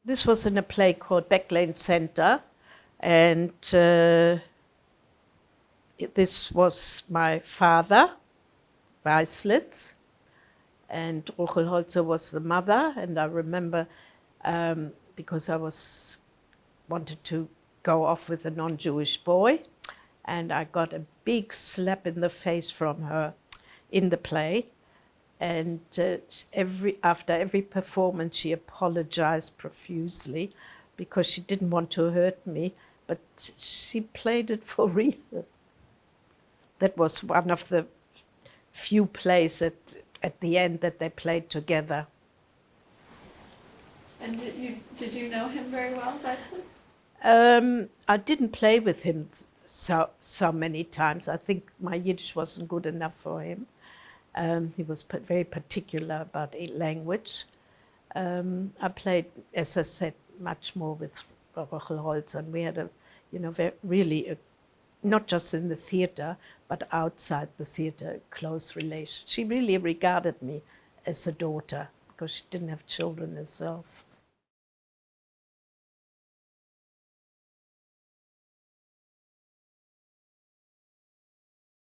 This was in a play called Back Lane Center, and this was my father, Waislitz, and Rokhl Holtzer was the mother. And I remember, because I wanted to go off with a non-Jewish boy, and I got a big slap in the face from her in the play. And after every performance, she apologized profusely because she didn't want to hurt me, but she played it for real. That was one of the few plays at the end that they played together. And did you know him very well, Waislitz? I didn't play with him so many times. I think my Yiddish wasn't good enough for him. He was very particular about language. I played, as I said, much more with Rokhl Holtzer, and we had not just in the theater, but outside the theater, a close relation. She really regarded me as a daughter because she didn't have children herself.